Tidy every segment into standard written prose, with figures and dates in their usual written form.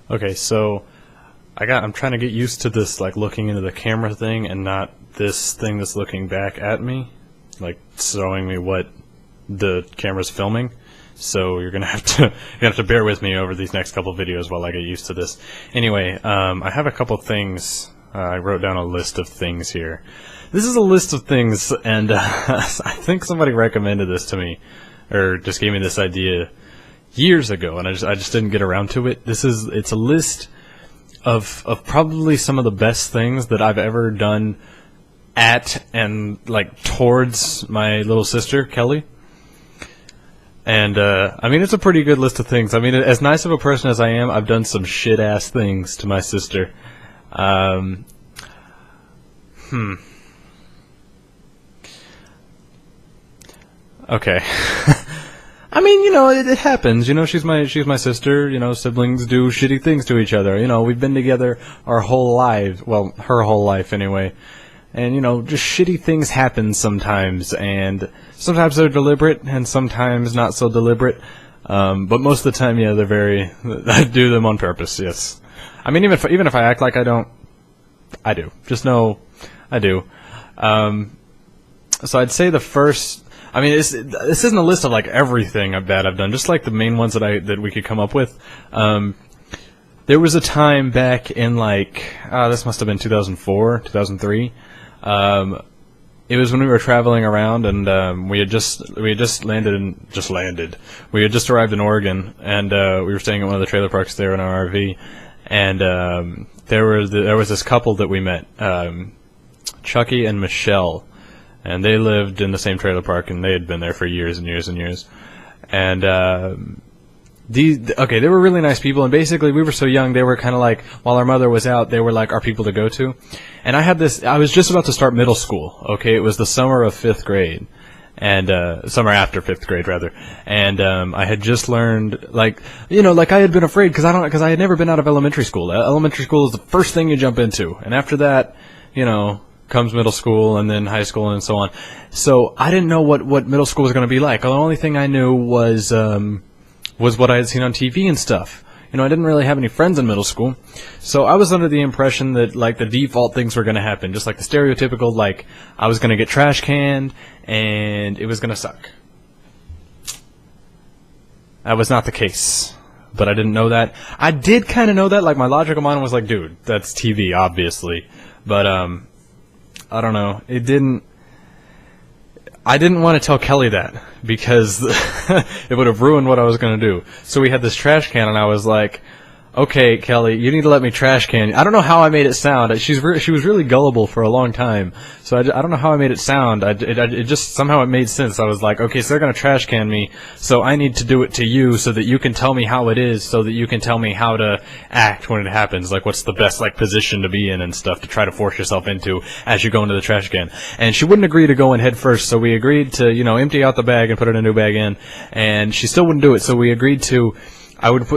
Okay, so I'm trying to get used to this like looking into the camera thing and not this thing that's looking back at me, like showing me what the camera's filming. So you're gonna have to bear with me over these next couple of videos while I get used to this. Anyway, I have a couple things. I wrote down a list of things here. This is a list of things, and I think somebody recommended this to me, or just gave me this idea years ago, and I just didn't get around to it. It's a list of probably some of the best things that I've ever done at and like towards my little sister Kelly. And I mean, it's a pretty good list of things. I mean, as nice of a person as I am, I've done some shit ass things to my sister. Okay. I mean, you know, it happens. You know, she's my sister. You know, siblings do shitty things to each other. You know, we've been together our whole lives. Well, her whole life anyway. And, you know, just shitty things happen sometimes. And sometimes they're deliberate and sometimes not so deliberate. But most of the time, yeah, I do them on purpose, yes. I mean, even if I act like I don't, I do. Just know I do. So I'd say the first... I mean, this isn't a list of like everything bad I've done, just like the main ones that we could come up with. There was a time back in like this must have been 2004, 2003. It was when we were traveling around, and we had just landed. We had just arrived in Oregon, and we were staying at one of the trailer parks there in our RV. And there was this couple that we met, Chucky and Michelle. And they lived in the same trailer park, and they had been there for years and years and years. And they were really nice people. And basically, we were so young, they were kind of like, while our mother was out, they were like our people to go to. And I was just about to start middle school. Okay, it was the summer of 5th grade, and summer after 5th grade rather. And I had just learned, like, you know, like I had been afraid because I had never been out of elementary school. Elementary school is the first thing you jump into, and after that, you know, comes middle school and then high school and so on. So I didn't know what middle school was going to be like. The only thing I knew was what I had seen on TV and stuff. You know, I didn't really have any friends in middle school. So I was under the impression that like the default things were going to happen, just like the stereotypical, like I was going to get trash canned and it was going to suck. That was not the case. But I didn't know that. I did kind of know that. Like my logical mind was like, dude, that's TV, obviously. But I don't know. I didn't want to tell Kelly that because it would have ruined what I was going to do. So we had this trash can, and I was like, okay, Kelly, you need to let me trash can. I don't know how I made it sound. She was really gullible for a long time. So I don't know how I made it sound. It just, somehow it made sense. I was like, okay, so they're going to trash can me, so I need to do it to you so that you can tell me how it is, so that you can tell me how to act when it happens. Like, what's the best, like, position to be in and stuff to try to force yourself into as you go into the trash can. And she wouldn't agree to go in head first, so we agreed to, you know, empty out the bag and put in a new bag in. And she still wouldn't do it, so we agreed to...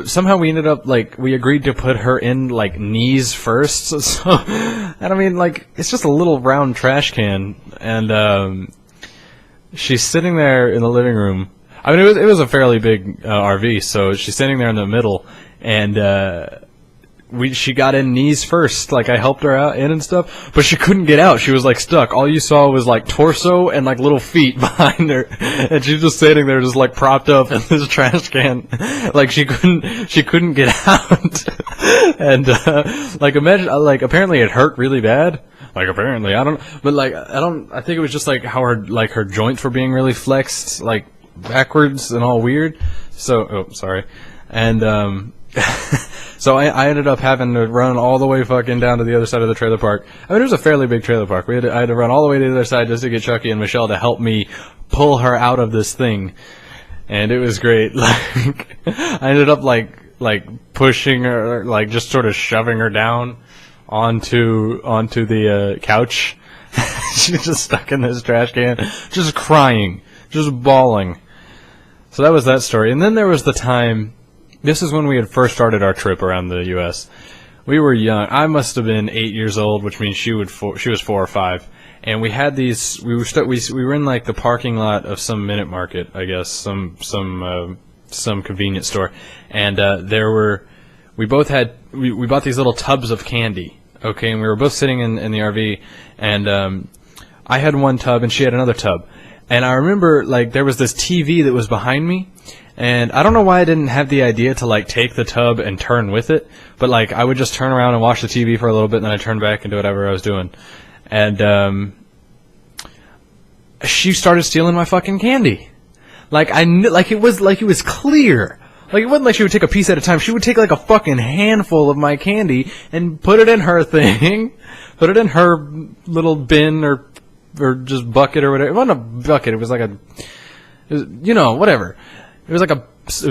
somehow we ended up, like, we agreed to put her in, like, knees first, so, and I mean, like, it's just a little round trash can, and, she's sitting there in the living room. I mean, it was a fairly big, RV, so she's sitting there in the middle, and, she got in knees first, like I helped her out in and stuff, but she couldn't get out. She was like stuck. All you saw was like torso and like little feet behind her, and she's just sitting there, just like propped up in this trash can, like she couldn't get out. And like imagine, like apparently it hurt really bad. Like apparently, I don't, but like I think it was just like how her joints were being really flexed, like backwards and all weird. So, oh sorry, and so I ended up having to run all the way fucking down to the other side of the trailer park. I mean, it was a fairly big trailer park. I had to run all the way to the other side just to get Chucky and Michelle to help me pull her out of this thing. And it was great. Like, I ended up like pushing her, like just sort of shoving her down onto the couch. She's just stuck in this trash can, just crying, just bawling. So that was that story. And then there was the time... This is when we had first started our trip around the U.S. We were young. I must have been 8 years old, which means she was 4 or 5. And we had these. We were in like the parking lot of some Minute Market, I guess, some convenience store. And we both had we bought these little tubs of candy. Okay, and we were both sitting in the RV, and I had one tub and she had another tub. And I remember, like, there was this TV that was behind me, and I don't know why I didn't have the idea to, like, take the tub and turn with it, but, like, I would just turn around and watch the TV for a little bit, and then I'd turn back and do whatever I was doing. And she started stealing my fucking candy. Like, I knew, like it was clear. Like, it wasn't like she would take a piece at a time. She would take, like, a fucking handful of my candy and put it in her thing, put it in her little bin or just bucket or whatever. It wasn't a bucket. It was like whatever. It was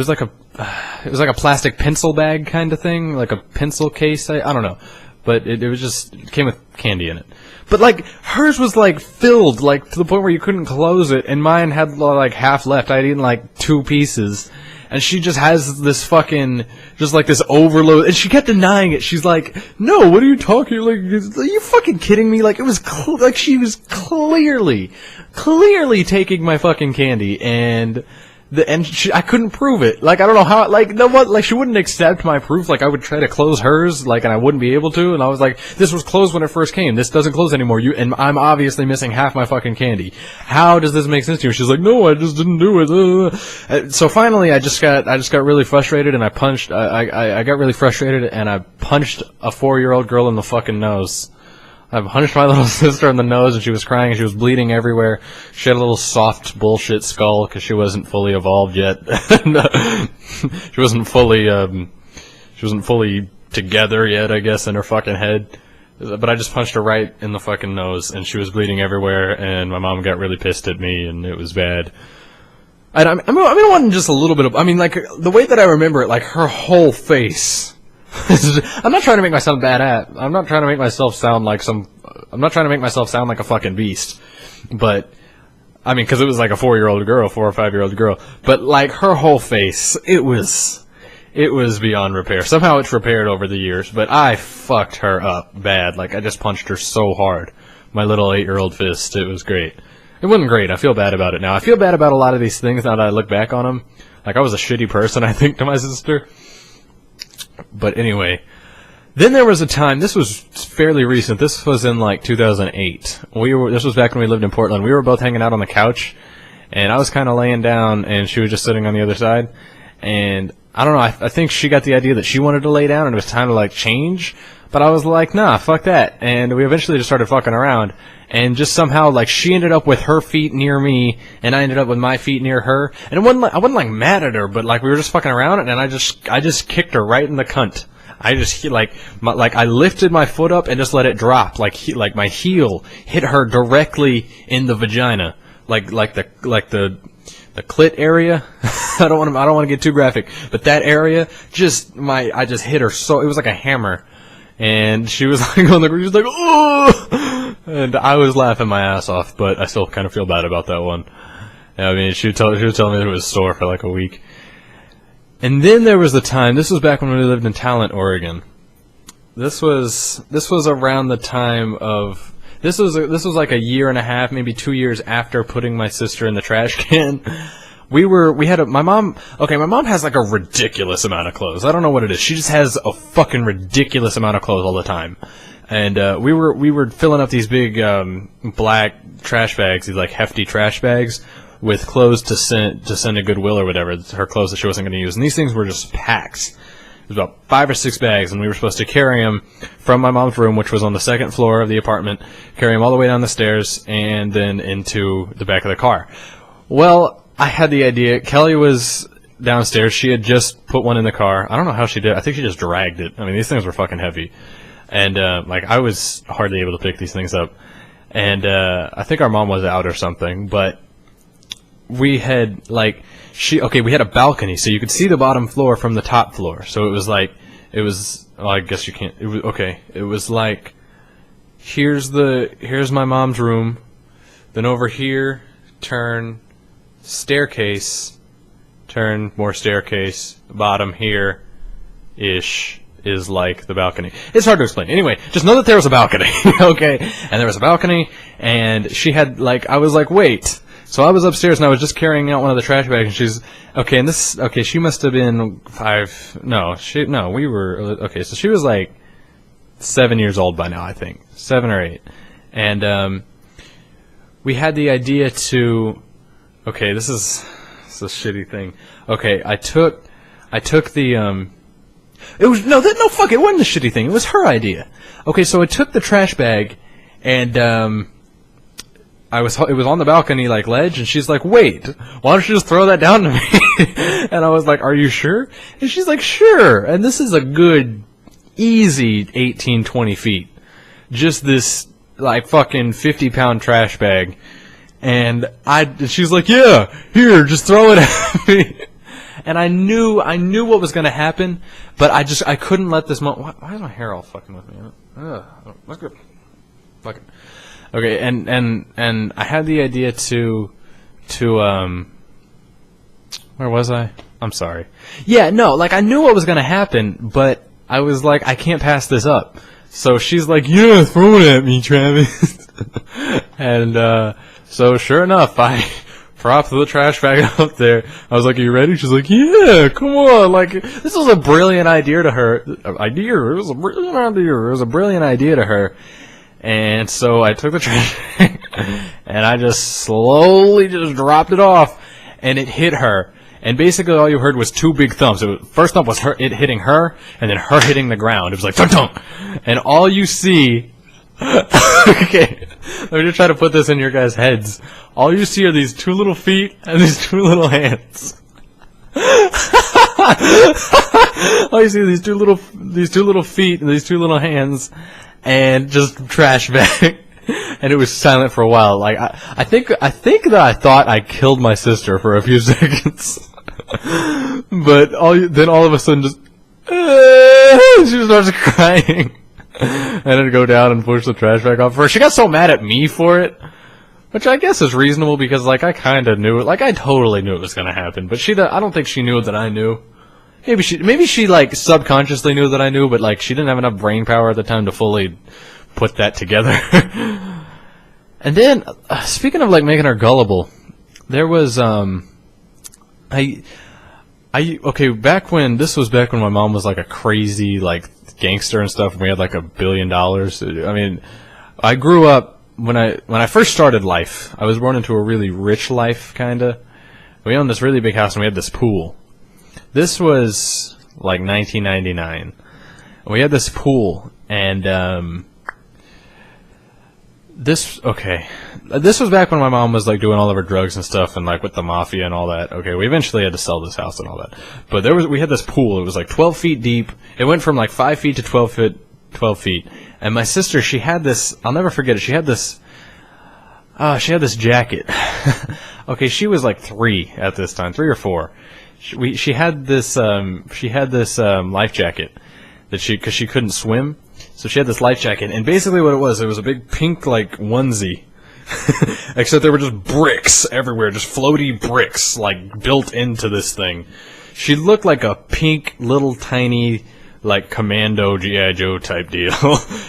like a plastic pencil bag kind of thing, like a pencil case. I don't know, but it came with candy in it. But, like, hers was, like, filled, like, to the point where you couldn't close it, and mine had, like, half left. I'd eaten, like, 2 pieces. And she just has this fucking, just like this overload, and she kept denying it. She's like, no, what are you talking, like, are you fucking kidding me? Like, it was, like, she was clearly taking my fucking candy, and I couldn't prove it. Like, I don't know how, like, no what, like, she wouldn't accept my proof. Like, I would try to close hers, like, and I wouldn't be able to, and I was like, this was closed when it first came. This doesn't close anymore. And I'm obviously missing half my fucking candy. How does this make sense to you? She's like, no, I just didn't do it. So finally, I just got really frustrated, and I got really frustrated, and I punched a 4-year-old girl in the fucking nose. I punched my little sister in the nose, and she was crying, and she was bleeding everywhere. She had a little soft bullshit skull, because she wasn't fully evolved yet. She wasn't fully together yet, I guess, in her fucking head. But I just punched her right in the fucking nose, and she was bleeding everywhere, and my mom got really pissed at me, and it was bad. And I wanted just a little bit of, I mean, like, the way that I remember it, like, her whole face. I'm not trying to make myself I'm not trying to make myself sound like a fucking beast. But, I mean, because it was like a 4 or 5-year-old girl. But, like, her whole face, it was beyond repair. Somehow it's repaired over the years, but I fucked her up bad. Like, I just punched her so hard. My little 8-year-old fist, it was great. It wasn't great. I feel bad about it now. I feel bad about a lot of these things now that I look back on them. Like, I was a shitty person, I think, to my sister. But anyway, then there was a time, this was fairly recent, this was in like 2008. This was back when we lived in Portland. We were both hanging out on the couch, and I was kind of laying down, and she was just sitting on the other side. And I don't know, I think she got the idea that she wanted to lay down, and it was time to like change. But I was like, nah, fuck that. And we eventually just started fucking around. And just somehow, like, she ended up with her feet near me, and I ended up with my feet near her. And I wasn't like mad at her, but like we were just fucking around, and I just kicked her right in the cunt. I just I lifted my foot up and just let it drop, like my heel hit her directly in the vagina, like the clit area. I don't want to get too graphic, but that area I just hit her so it was like a hammer. And she was like on the ground, she was like, oh! And I was laughing my ass off, but I still kind of feel bad about that one. I mean, she was telling me that it was sore for like a week. And then there was the time, this was back when we lived in Talent, Oregon. This was around the time of, this was like a year and a half, maybe 2 years after putting my sister in the trash can. My mom has like a ridiculous amount of clothes. I don't know what it is. She just has a fucking ridiculous amount of clothes all the time. And, we were filling up these big, black trash bags, these like hefty trash bags with clothes to send to Goodwill or whatever, her clothes that she wasn't going to use. And these things were just packs. It was about 5 or 6 bags, and we were supposed to carry them from my mom's room, which was on the 2nd floor of the apartment, carry them all the way down the stairs and then into the back of the car. Well, I had the idea. Kelly was downstairs. She had just put one in the car. I don't know how she did. I think she just dragged it. I mean, these things were fucking heavy. And, like, I was hardly able to pick these things up. And, I think our mom was out or something. But we had, like, we had a balcony, so you could see the bottom floor from the top floor. So it was like, well, I guess you can't. It was like, here's my mom's room. Then over here, turn staircase, turn more staircase, bottom here ish is like the balcony. It's hard to explain. Anyway, just know that there was a balcony, okay? And there was a balcony, and she had, like, I was like, wait, So I was upstairs and I was just carrying out one of the trash bags, and she's okay. And this okay, she must have been 5. No, we were okay. So she was like 7 years old by now, I think 7 or 8, and we had the idea to. Okay, this is a shitty thing. Okay, I took the It was no fuck. It wasn't a shitty thing. It was her idea. Okay, so I took the trash bag, and it was on the balcony like ledge, and she's like, "Wait, why don't you just throw that down to me?" And I was like, "Are you sure?" And she's like, "Sure." And this is a good, easy 18, 20 feet. Just this like fucking 50-pound trash bag. And she's like, "Yeah, here, just throw it at me." And I knew what was going to happen, but I couldn't let this moment. Why is my hair all fucking with me? Let's go. Fuck it. Okay, and I had the idea to where was I? I'm sorry. Yeah, no, like I knew what was going to happen, but I was like, I can't pass this up. So she's like, "Yeah, throw it at me, Travis." And so sure enough, I propped the trash bag up there. I was like, "Are you ready?" She's like, "Yeah, come on." Like, this was a brilliant idea to her. It was a brilliant idea. It was a brilliant idea to her. And so I took the trash bag and I just slowly just dropped it off, and it hit her. And basically all you heard was 2 big thumps. First thump was it hitting her, and then her hitting the ground. It was like thunk thunk. And all you see okay, let me just try to put this in your guys' heads. All you see are these 2 little feet and these 2 little hands. All you see are these two little feet and these 2 little hands, and just trash bag. And it was silent for a while. Like I think that I thought I killed my sister for a few seconds, but then all of a sudden just she starts crying. And then go down and push the trash bag off her. She got so mad at me for it, which I guess is reasonable because like I kind of knew it. Like I totally knew it was gonna happen, but I don't think she knew that I knew. Maybe she like subconsciously knew that I knew, but like she didn't have enough brain power at the time to fully put that together. And then speaking of like making her gullible, there was okay, back when my mom was like a crazy like gangster and stuff, and we had like $1 billion. I mean, I grew up when I first started life. I was born into a really rich life, kinda. We owned this really big house, and we had this pool. This was like 1999. And we had this pool, and this was back when my mom was like doing all of her drugs and stuff, and like with the mafia and all that. Okay, we eventually had to sell this house and all that, but we had this pool. It was like 12 feet deep. It went from like 5 feet to 12 feet. And my sister, she had this. I'll never forget it. She had this jacket. Okay, she was like 3 at this time, 3 or 4. She had this life jacket because she couldn't swim. So she had this life jacket, and basically what it was a big pink, like, onesie. Except there were just bricks everywhere, just floaty bricks, like, built into this thing. She looked like a pink, little, tiny, like, commando G.I. Joe type deal.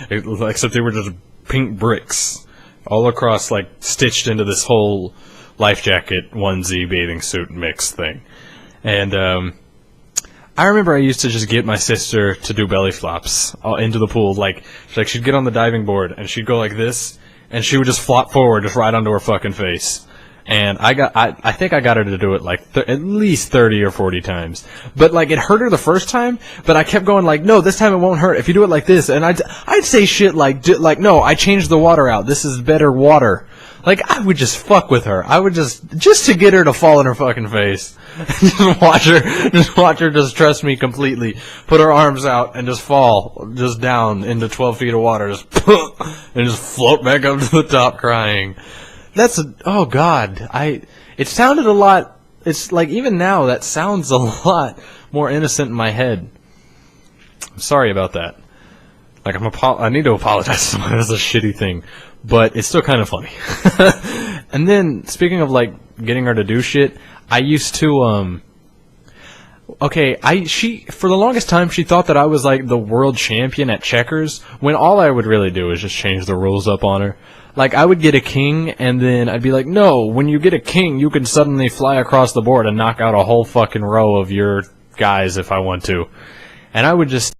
Except they were just pink bricks. All across, like, stitched into this whole life jacket, onesie, bathing suit mix thing. And, I remember I used to just get my sister to do belly flops into the pool. Like she'd get on the diving board and she'd go like this, and she would just flop forward, just right onto her fucking face. And I think I got her to do it like at least 30 or 40 times. But like it hurt her the first time, but I kept going like, no, this time it won't hurt if you do it like this. And I'd say shit like no, I changed the water out. This is better water. Like I would just fuck with her. I would just to get her to fall on her fucking face. Just watch her just trust me completely. Put her arms out and just fall just down into 12 feet of water, just and just float back up to the top crying. Oh god. It sounded a lot. It's like even now that sounds a lot more innocent in my head. I'm sorry about that. Like I need to apologize to someone. That's a shitty thing, but it's still kind of funny. And then speaking of like getting her to do shit, I used to she for the longest time she thought that I was like the world champion at checkers, when all I would really do is just change the rules up on her. Like, I would get a king, and then I'd be like, no, when you get a king, you can suddenly fly across the board and knock out a whole fucking row of your guys if I want to. And I would just